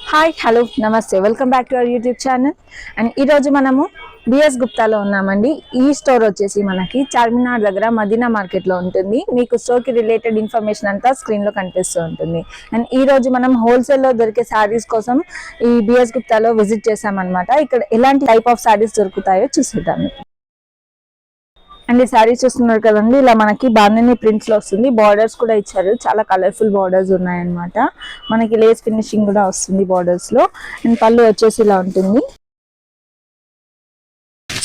Hi hello నమస్తే welcome back to our YouTube channel. And ఈరోజు మనము బిఎస్ గుప్తాలో ఉన్నామండి. ఈ స్టోర్ వచ్చేసి మనకి చార్మినార్ దగ్గర మదీనా మార్కెట్లో ఉంటుంది. మీకు స్టోర్కి రిలేటెడ్ ఇన్ఫర్మేషన్ అంతా స్క్రీన్లో కనిపిస్తూ ఉంటుంది. అండ్ ఈ రోజు మనం హోల్సేల్లో దొరికే శారీస్ కోసం ఈ బిఎస్ గుప్తాలో విజిట్ చేసామన్నమాట. ఇక్కడ ఎలాంటి టైప్ ఆఫ్ శారీస్ దొరుకుతాయో చూసేద్దాము. అండ్ ఈ శారీస్ చూస్తున్నారు కదండి, ఇలా మనకి బాందిని ప్రింట్స్ లో వస్తుంది. బార్డర్స్ కూడా ఇచ్చారు, చాలా కలర్ఫుల్ బార్డర్స్ ఉన్నాయన్నమాట. మనకి లేస్ ఫినిషింగ్ కూడా వస్తుంది బార్డర్స్ లో. అండ్ పళ్ళు వచ్చేసి ఇలా ఉంటుంది.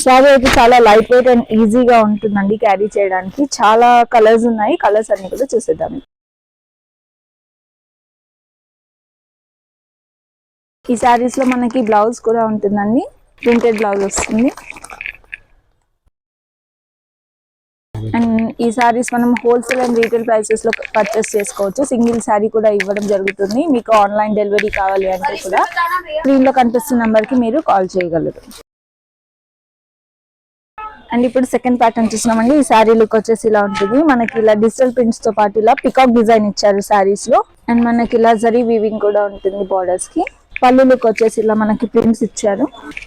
శారీ అయితే చాలా లైట్ వెయిట్ అండ్ ఈజీగా ఉంటుందండి క్యారీ చేయడానికి. చాలా కలర్స్ ఉన్నాయి, కలర్స్ అన్ని కూడా చూసేద్దాం. ఈ శారీస్ లో మనకి బ్లౌజ్ కూడా ఉంటుందండి, ప్రింటెడ్ బ్లౌజ్ వస్తుంది. అండ్ ఈ సారీస్ మనం హోల్సేల్ అండ్ రీటైల్ ప్రైసెస్ లో పర్చేస్ చేసుకోవచ్చు. సింగిల్ సారీ కూడా ఇవ్వడం జరుగుతుంది. మీకు ఆన్లైన్ డెలివరీ కావాలి అంటే కూడా స్క్రీన్ లో కనిపిస్తున్న నెంబర్ కి మీరు కాల్ చేయగలరు. అండ్ ఇప్పుడు సెకండ్ ప్యాటర్న్ చూస్తున్నామండి. ఈ శారీ లుక్ వచ్చేసి ఇలా ఉంటుంది. మనకి ఇలా డిజిటల్ ప్రింట్స్ తో పాటు ఇలా పికాక్ డిజైన్ ఇచ్చారు శారీస్ లో. అండ్ మనకి ఇలా జరీ వీవింగ్ కూడా ఉంటుంది బార్డర్స్ కి. పళ్ళు లుక్ వచ్చేసి ఇలా మనకి ప్రింట్స్ ఇచ్చారు.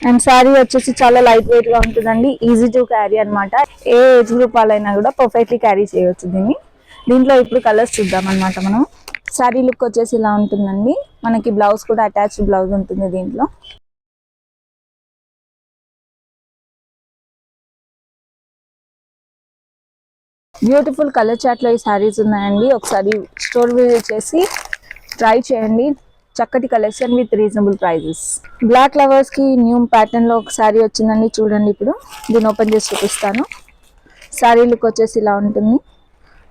అండ్ శారీ వచ్చేసి చాలా లైట్ వెయిట్ గా ఉంటుందండి, ఈజీ టు క్యారీ అనమాట. ఏ ఏజ్ గ్రూప్ వాళ్ళైనా కూడా పర్ఫెక్ట్లీ క్యారీ చేయవచ్చు దీన్ని. దీంట్లో ఇప్పుడు కలర్స్ చూద్దాం అనమాట మనం. శారీ లుక్ వచ్చేసి ఇలా ఉంటుందండి. మనకి బ్లౌజ్ కూడా అటాచ్డ్ బ్లౌజ్ ఉంటుంది దీంట్లో. బ్యూటిఫుల్ కలర్ చాట్ లో ఈ శారీస్ ఉన్నాయండి. ఒకసారి స్టోర్ విజిట్ చేసి ట్రై చేయండి. చక్కటి collection with reasonable prices. Black lovers కి న్యూ ప్యాటర్న్ లో ఒక శారీ వచ్చిందండి, చూడండి. ఇప్పుడు దీన్ని ఓపెన్ చేసి చూపిస్తాను. శారీ లుక్ వచ్చేసి ఇలా ఉంటుంది.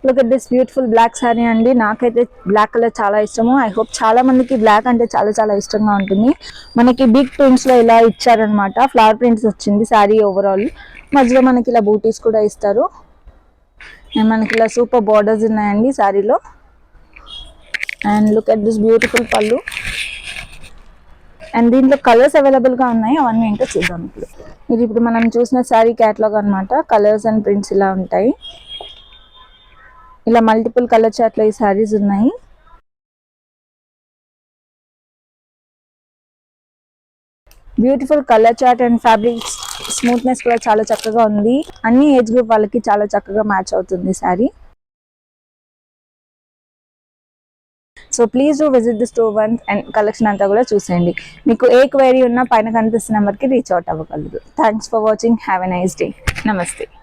Look at this beautiful black sari అండి. నాకైతే బ్లాక్ కలర్ చాలా ఇష్టము. ఐ హోప్ చాలా మందికి బ్లాక్ అంటే చాలా చాలా ఇష్టంగా ఉంటుంది. మనకి బిగ్ ప్రింట్స్ లో ఇలా ఇచ్చారనమాట. ఫ్లవర్ ప్రింట్స్ వచ్చింది శారీ ఓవరాల్. మధ్యలో మనకి ఇలా బూటీస్ కూడా ఇస్తారు. మనకి ఇలా సూపర్ బార్డర్స్ ఉన్నాయండి శారీలో. And look at this beautiful పళ్ళు. అండ్ దీంట్లో కలర్స్ అవైలబుల్ గా ఉన్నాయి, అవన్నీ ఏంటో చూద్దాం. ఇప్పుడు మనం చూసిన శారీ క్యాటలాగ్ అనమాట. కలర్స్ అండ్ ప్రింట్స్ ఇలా ఉంటాయి. ఇలా మల్టిపుల్ కలర్ చార్ట్ లో ఈ శారీస్ ఉన్నాయి. Beautiful colour chart and fabric smoothness కూడా చాలా చక్కగా ఉంది. అన్ని ఏజ్ గ్రూప్ వాళ్ళకి చాలా చక్కగా మ్యాచ్ అవుతుంది sari. So please do visit the store once and collection అంతా కూడా చూసేయండి. మీకు ఏ క్వైరీ ఉన్నా పైన కనిపిస్తున్న నెంబర్కి రీచ్ అవుట్ అవ్వగలరు. Thanks for watching. Have a nice day. నమస్తే.